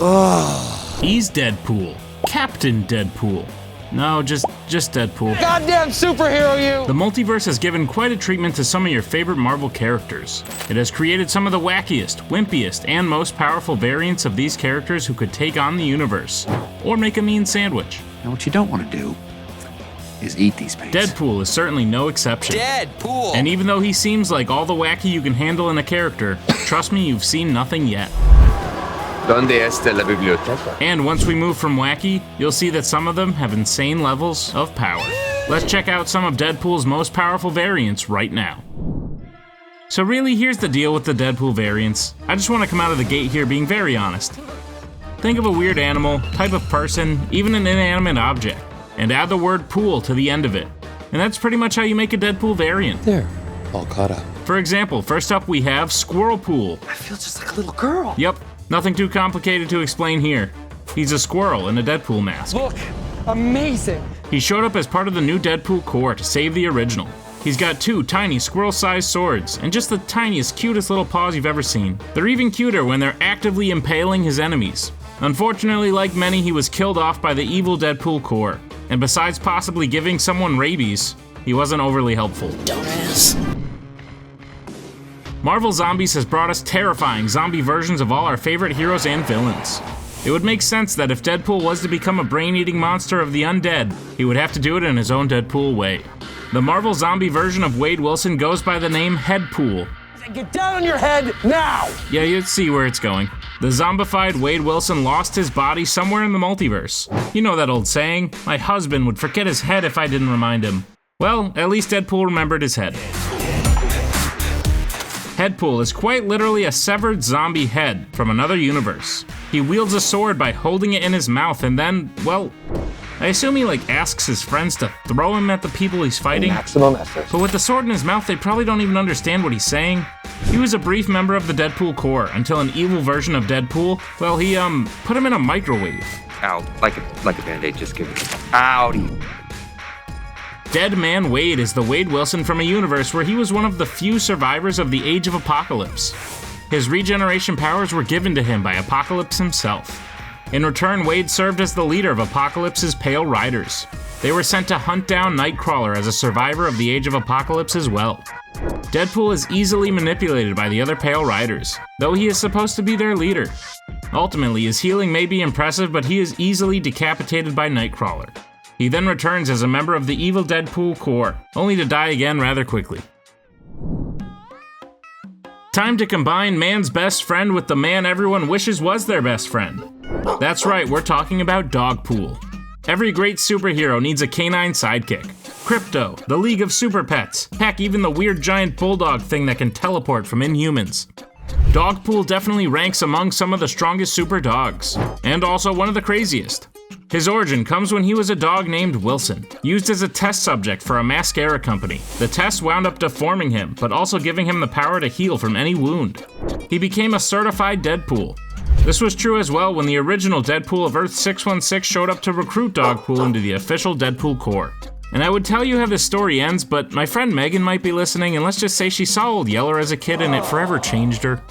Ugh. He's Deadpool. Captain Deadpool. No, just Deadpool. Goddamn superhero, you! The multiverse has given quite a treatment to some of your favorite Marvel characters. It has created some of the wackiest, wimpiest, and most powerful variants of these characters who could take on the universe, or make a mean sandwich. Now what you don't want to do is eat these paints. Deadpool is certainly no exception. Deadpool! And even though he seems like all the wacky you can handle in a character, trust me, you've seen nothing yet. ¿Dónde está la biblioteca? And once we move from wacky, you'll see that some of them have insane levels of power. Let's check out some of Deadpool's most powerful variants right now. So really, here's the deal with the Deadpool variants. I just want to come out of the gate here being very honest. Think of a weird animal, type of person, even an inanimate object, and add the word pool to the end of it. And that's pretty much how you make a Deadpool variant. There, all caught up. For example, first up we have Squirrelpool. I feel just like a little girl. Yep, nothing too complicated to explain here. He's a squirrel in a Deadpool mask. Look, amazing. He showed up as part of the new Deadpool Corps to save the original. He's got 2 tiny squirrel-sized swords, and just the tiniest, cutest little paws you've ever seen. They're even cuter when they're actively impaling his enemies. Unfortunately, like many, he was killed off by the evil Deadpool Corps. And besides possibly giving someone rabies, he wasn't overly helpful. Dumbass. Marvel Zombies has brought us terrifying zombie versions of all our favorite heroes and villains. It would make sense that if Deadpool was to become a brain-eating monster of the undead, he would have to do it in his own Deadpool way. The Marvel Zombie version of Wade Wilson goes by the name Headpool. Get down on your head now! Yeah, you'd see where it's going. The zombified Wade Wilson lost his body somewhere in the multiverse. You know that old saying, my husband would forget his head if I didn't remind him. Well, at least Deadpool remembered his head. Headpool is quite literally a severed zombie head from another universe. He wields a sword by holding it in his mouth and then, well, I assume he asks his friends to throw him at the people he's fighting. Maximum effort. But with the sword in his mouth, they probably don't even understand what he's saying. He was a brief member of the Deadpool Corps until an evil version of Deadpool, well, he put him in a microwave. Ow, like a band-aid, just give it. Outie. Dead Man Wade is the Wade Wilson from a universe where he was one of the few survivors of the Age of Apocalypse. His regeneration powers were given to him by Apocalypse himself. In return, Wade served as the leader of Apocalypse's Pale Riders. They were sent to hunt down Nightcrawler as a survivor of the Age of Apocalypse as well. Deadpool is easily manipulated by the other Pale Riders, though he is supposed to be their leader. Ultimately, his healing may be impressive, but he is easily decapitated by Nightcrawler. He then returns as a member of the evil Deadpool Corps, only to die again rather quickly. Time to combine man's best friend with the man everyone wishes was their best friend. That's right, we're talking about Dogpool. Every great superhero needs a canine sidekick. Crypto, the League of Super Pets, heck, even the weird giant bulldog thing that can teleport from Inhumans. Dogpool definitely ranks among some of the strongest super dogs, and also one of the craziest. His origin comes when he was a dog named Wilson, used as a test subject for a mascara company. The test wound up deforming him, but also giving him the power to heal from any wound. He became a certified Deadpool. This was true as well when the original Deadpool of Earth 616 showed up to recruit Dogpool into the official Deadpool Corps. And I would tell you how this story ends, but my friend Megan might be listening, and let's just say she saw Old Yeller as a kid and it forever changed her.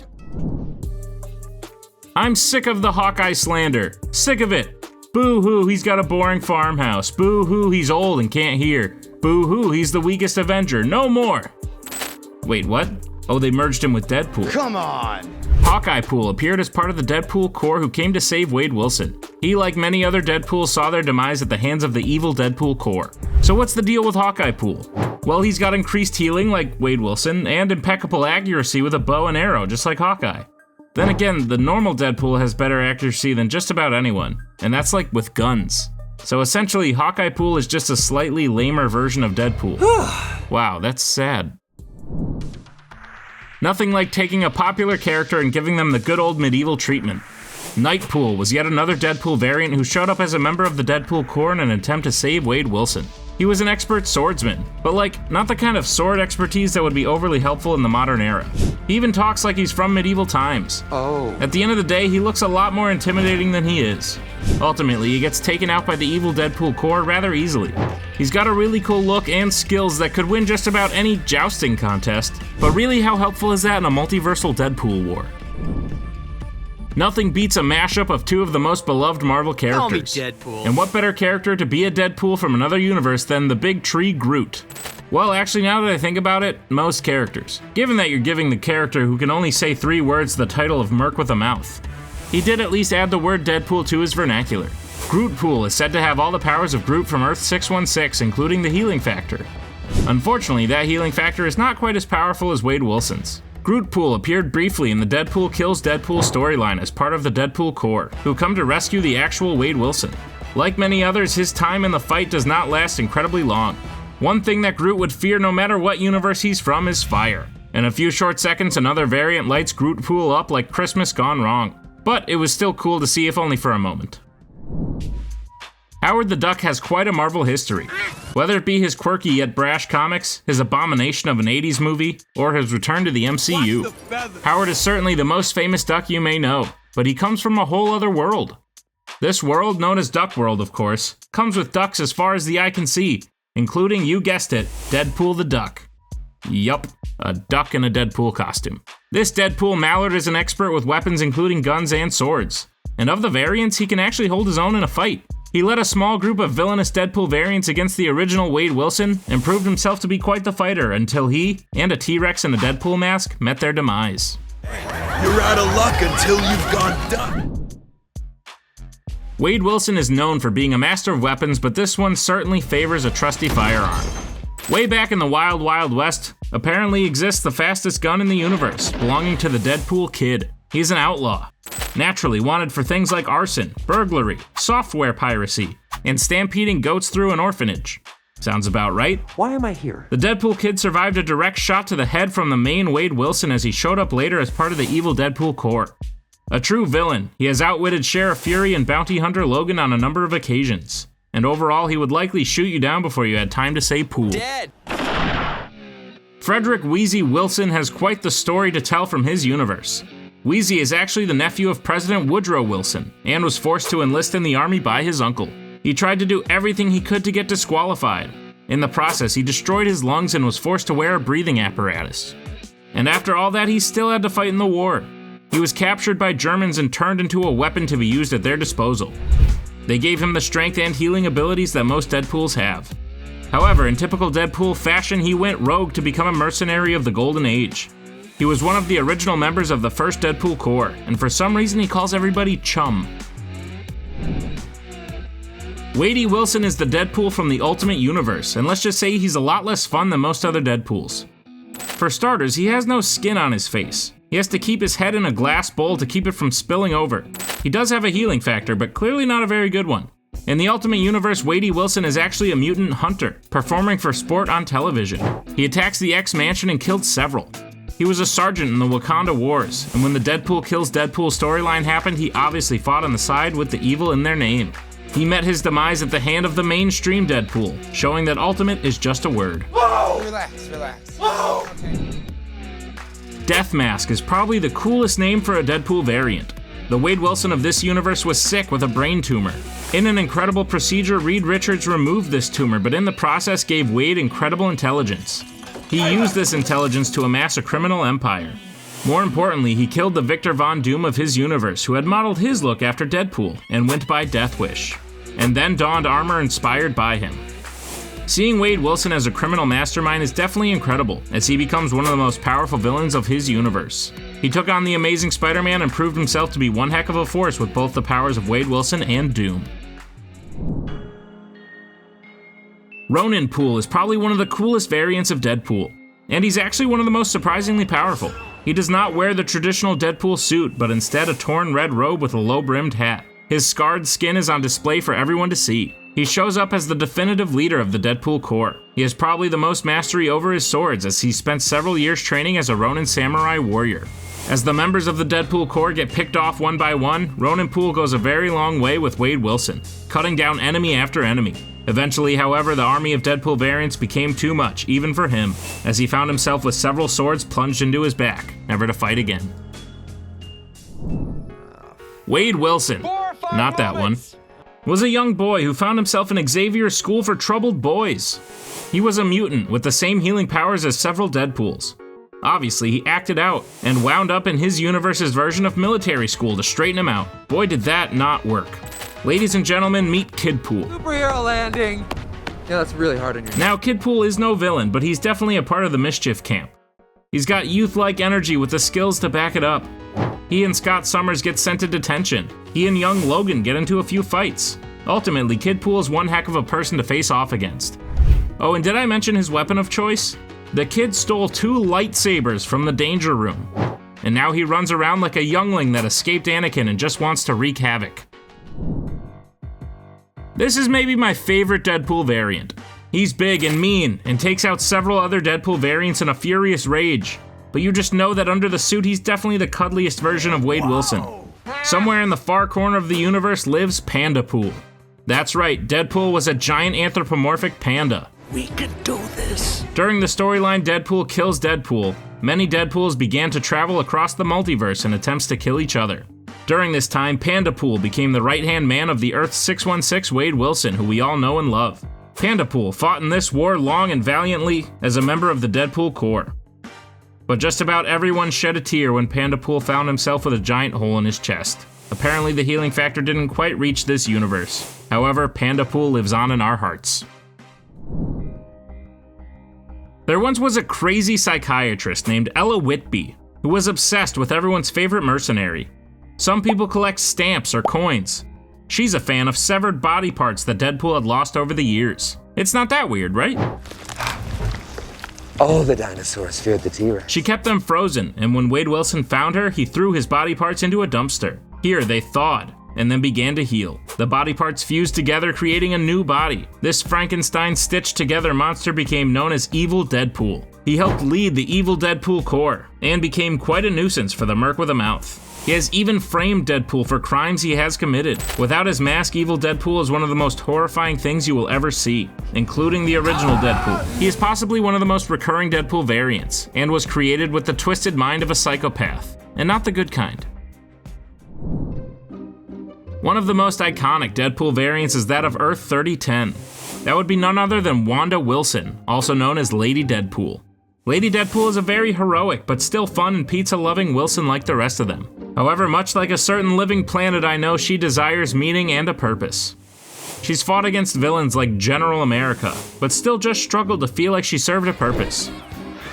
I'm sick of the Hawkeye slander. Sick of it. Boo-hoo, he's got a boring farmhouse. Boo-hoo, he's old and can't hear. Boo-hoo, he's the weakest Avenger. No more. Wait, what? Oh, they merged him with Deadpool. Come on! Hawkeyepool appeared as part of the Deadpool Corps who came to save Wade Wilson. He, like many other Deadpools, saw their demise at the hands of the evil Deadpool Corps. So what's the deal with Hawkeyepool? Well, he's got increased healing like Wade Wilson and impeccable accuracy with a bow and arrow just like Hawkeye. Then again, the normal Deadpool has better accuracy than just about anyone, and that's like with guns. So essentially, Hawkeyepool is just a slightly lamer version of Deadpool. Wow, that's sad. Nothing like taking a popular character and giving them the good old medieval treatment. Knightpool was yet another Deadpool variant who showed up as a member of the Deadpool Corps in an attempt to save Wade Wilson. He was an expert swordsman, but not the kind of sword expertise that would be overly helpful in the modern era. He even talks like he's from medieval times. Oh. At the end of the day, he looks a lot more intimidating than he is. Ultimately, he gets taken out by the evil Deadpool Corps rather easily. He's got a really cool look and skills that could win just about any jousting contest, but really how helpful is that in a multiversal Deadpool war? Nothing beats a mashup of two of the most beloved Marvel characters. Call me Deadpool. And what better character to be a Deadpool from another universe than the big tree Groot? Well, actually, now that I think about it, most characters. Given that you're giving the character who can only say 3 words the title of Merc with a mouth. He did at least add the word Deadpool to his vernacular. Grootpool is said to have all the powers of Groot from Earth 616, including the healing factor. Unfortunately, that healing factor is not quite as powerful as Wade Wilson's. Grootpool appeared briefly in the Deadpool Kills Deadpool storyline as part of the Deadpool Corps, who come to rescue the actual Wade Wilson. Like many others, his time in the fight does not last incredibly long. One thing that Groot would fear no matter what universe he's from is fire. In a few short seconds, another variant lights Grootpool up like Christmas gone wrong. But it was still cool to see, if only for a moment. Howard the Duck has quite a Marvel history. Whether it be his quirky yet brash comics, his abomination of an 80s movie, or his return to the MCU, Howard is certainly the most famous duck you may know, but he comes from a whole other world. This world, known as Duck World of course, comes with ducks as far as the eye can see, including, you guessed it, Deadpool the Duck. Yup, a duck in a Deadpool costume. This Deadpool mallard is an expert with weapons including guns and swords, and of the variants, he can actually hold his own in a fight. He led a small group of villainous Deadpool variants against the original Wade Wilson and proved himself to be quite the fighter until he, and a T-Rex in a Deadpool mask, met their demise. You're out of luck until you've gone done. Wade Wilson is known for being a master of weapons, but this one certainly favors a trusty firearm. Way back in the Wild Wild West, apparently exists the fastest gun in the universe, belonging to the Deadpool Kid. He's an outlaw, naturally wanted for things like arson, burglary, software piracy, and stampeding goats through an orphanage. Sounds about right. Why am I here? The Deadpool Kid survived a direct shot to the head from the main Wade Wilson as he showed up later as part of the evil Deadpool Corps. A true villain, he has outwitted Sheriff Fury and Bounty Hunter Logan on a number of occasions. And overall, he would likely shoot you down before you had time to say pool. Dead. Frederick Wheezy Wilson has quite the story to tell from his universe. Wheezy is actually the nephew of President Woodrow Wilson, and was forced to enlist in the army by his uncle. He tried to do everything he could to get disqualified. In the process, he destroyed his lungs and was forced to wear a breathing apparatus. And after all that, he still had to fight in the war. He was captured by Germans and turned into a weapon to be used at their disposal. They gave him the strength and healing abilities that most Deadpools have. However, in typical Deadpool fashion, he went rogue to become a mercenary of the Golden Age. He was one of the original members of the first Deadpool Corps, and for some reason he calls everybody chum. Wade Wilson is the Deadpool from the Ultimate Universe, and let's just say he's a lot less fun than most other Deadpools. For starters, he has no skin on his face. He has to keep his head in a glass bowl to keep it from spilling over. He does have a healing factor, but clearly not a very good one. In the Ultimate Universe, Wade Wilson is actually a mutant hunter, performing for sport on television. He attacks the X-Mansion and killed several. He was a sergeant in the Wakanda Wars, and when the Deadpool Kills Deadpool storyline happened, he obviously fought on the side with the evil in their name. He met his demise at the hand of the mainstream Deadpool, showing that Ultimate is just a word. Whoa! Relax. Whoa! Okay. Death Mask is probably the coolest name for a Deadpool variant. The Wade Wilson of this universe was sick with a brain tumor. In an incredible procedure, Reed Richards removed this tumor, but in the process gave Wade incredible intelligence. He used this intelligence to amass a criminal empire. More importantly, he killed the Victor Von Doom of his universe, who had modeled his look after Deadpool, and went by Death Wish, and then donned armor inspired by him. Seeing Wade Wilson as a criminal mastermind is definitely incredible, as he becomes one of the most powerful villains of his universe. He took on the Amazing Spider-Man and proved himself to be one heck of a force with both the powers of Wade Wilson and Doom. Roninpool is probably one of the coolest variants of Deadpool, and he's actually one of the most surprisingly powerful. He does not wear the traditional Deadpool suit, but instead a torn red robe with a low-brimmed hat. His scarred skin is on display for everyone to see. He shows up as the definitive leader of the Deadpool Corps. He has probably the most mastery over his swords, as he spent several years training as a Ronin samurai warrior. As the members of the Deadpool Corps get picked off one by one, Roninpool goes a very long way with Wade Wilson, cutting down enemy after enemy. Eventually, however, the army of Deadpool variants became too much, even for him, as he found himself with several swords plunged into his back, never to fight again. Wade Wilson, not that one, was a young boy who found himself in Xavier's School for Troubled Boys. He was a mutant with the same healing powers as several Deadpools. Obviously, he acted out and wound up in his universe's version of military school to straighten him out. Boy, did that not work. Ladies and gentlemen, meet Kidpool. Superhero landing. Yeah, that's really hard on your. Now, Kidpool is no villain, but he's definitely a part of the mischief camp. He's got youth-like energy with the skills to back it up. He and Scott Summers get sent to detention. He and young Logan get into a few fights. Ultimately, Kidpool is one heck of a person to face off against. Oh, and did I mention his weapon of choice? The kid stole 2 lightsabers from the danger room. And now he runs around like a youngling that escaped Anakin and just wants to wreak havoc. This is maybe my favorite Deadpool variant. He's big and mean, and takes out several other Deadpool variants in a furious rage. But you just know that under the suit, he's definitely the cuddliest version of Wade Wilson. Somewhere in the far corner of the universe lives Pandapool. That's right, Deadpool was a giant anthropomorphic panda. We can do this. During the storyline Deadpool kills Deadpool, many Deadpools began to travel across the multiverse in attempts to kill each other. During this time, Pandapool became the right-hand man of the Earth 616 Wade Wilson, who we all know and love. Pandapool fought in this war long and valiantly as a member of the Deadpool Corps. But just about everyone shed a tear when Pandapool found himself with a giant hole in his chest. Apparently the healing factor didn't quite reach this universe. However, Pandapool lives on in our hearts. There once was a crazy psychiatrist named Ella Whitby, who was obsessed with everyone's favorite mercenary. Some people collect stamps or coins. She's a fan of severed body parts that Deadpool had lost over the years. It's not that weird, right? All the dinosaurs feared the T-Rex. She kept them frozen, and when Wade Wilson found her, he threw his body parts into a dumpster. Here, they thawed, and then began to heal. The body parts fused together, creating a new body. This Frankenstein stitched together monster became known as Evil Deadpool. He helped lead the Evil Deadpool Corps, and became quite a nuisance for the merc with a mouth. He has even framed Deadpool for crimes he has committed. Without his mask, Evil Deadpool is one of the most horrifying things you will ever see, including the original Deadpool. He is possibly one of the most recurring Deadpool variants, and was created with the twisted mind of a psychopath, and not the good kind. One of the most iconic Deadpool variants is that of Earth 3010. That would be none other than Wanda Wilson, also known as Lady Deadpool. Lady Deadpool is a very heroic, but still fun and pizza-loving Wilson like the rest of them. However, much like a certain living planet I know, she desires meaning and a purpose. She's fought against villains like General America, but still just struggled to feel like she served a purpose.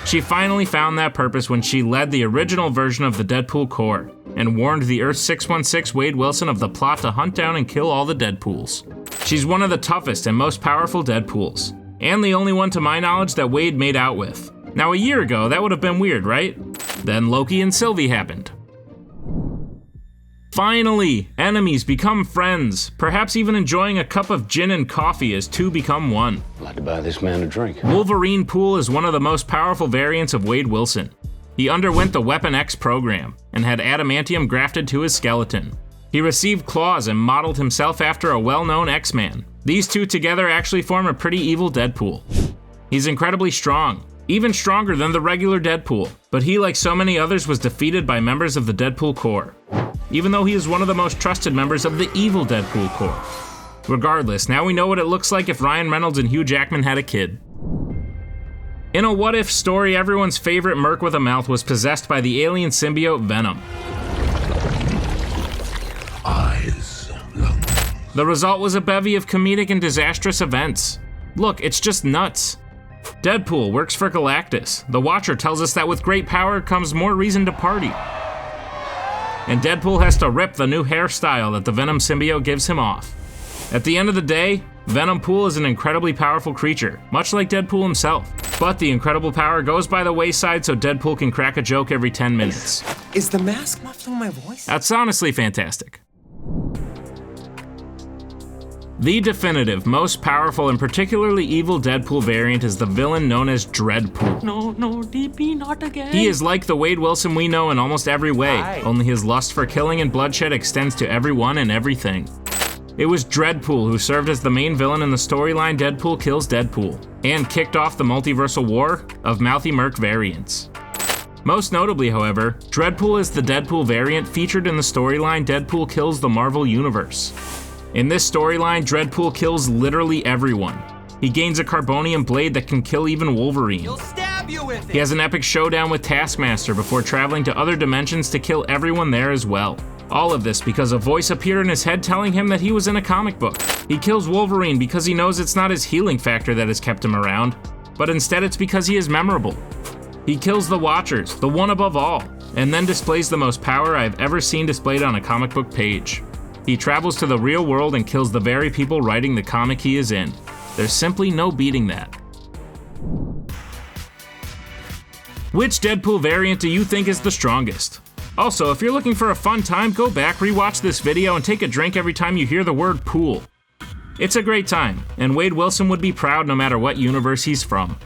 She finally found that purpose when she led the original version of the Deadpool Corps, and warned the Earth 616 Wade Wilson of the plot to hunt down and kill all the Deadpools. She's one of the toughest and most powerful Deadpools, and the only one to my knowledge that Wade made out with. Now a year ago, that would have been weird, right? Then Loki and Sylvie happened. Finally, enemies become friends, perhaps even enjoying a cup of gin and coffee as two become one. I'd like to buy this man a drink. Wolverinepool is one of the most powerful variants of Wade Wilson. He underwent the Weapon X program and had adamantium grafted to his skeleton. He received claws and modeled himself after a well-known X-Man. These two together actually form a pretty evil Deadpool. He's incredibly strong, even stronger than the regular Deadpool, but he, like so many others, was defeated by members of the Deadpool Corps, even though he is one of the most trusted members of the evil Deadpool Corps. Regardless, now we know what it looks like if Ryan Reynolds and Hugh Jackman had a kid. In a what-if story, everyone's favorite merc with a mouth was possessed by the alien symbiote Venom. Eyes, lungs. The result was a bevy of comedic and disastrous events. Look, it's just nuts. Deadpool works for Galactus. The Watcher tells us that with great power comes more reason to party. And Deadpool has to rip the new hairstyle that the Venom symbiote gives him off. At the end of the day, Venompool is an incredibly powerful creature, much like Deadpool himself. But the incredible power goes by the wayside so Deadpool can crack a joke every 10 minutes. Is the mask muffling my voice? That's honestly fantastic. The definitive, most powerful, and particularly evil Deadpool variant is the villain known as Dreadpool. No, DP, not again. He is like the Wade Wilson we know in almost every way, only his lust for killing and bloodshed extends to everyone and everything. It was Dreadpool who served as the main villain in the storyline Deadpool Kills Deadpool, and kicked off the multiversal war of mouthy merc variants. Most notably, however, Dreadpool is the Deadpool variant featured in the storyline Deadpool Kills the Marvel Universe. In this storyline, Dreadpool kills literally everyone. He gains a carbonium blade that can kill even Wolverine. You'll stab stab you with He has an epic showdown with Taskmaster before traveling to other dimensions to kill everyone there as well. All of this because a voice appeared in his head telling him that he was in a comic book. He kills Wolverine because he knows it's not his healing factor that has kept him around, but instead it's because he is memorable. He kills the Watchers, the one above all, and then displays the most power I've ever seen displayed on a comic book page. He travels to the real world and kills the very people writing the comic he is in. There's simply no beating that. Which Deadpool variant do you think is the strongest? Also, if you're looking for a fun time, go back, rewatch this video, and take a drink every time you hear the word pool. It's a great time, and Wade Wilson would be proud no matter what universe he's from.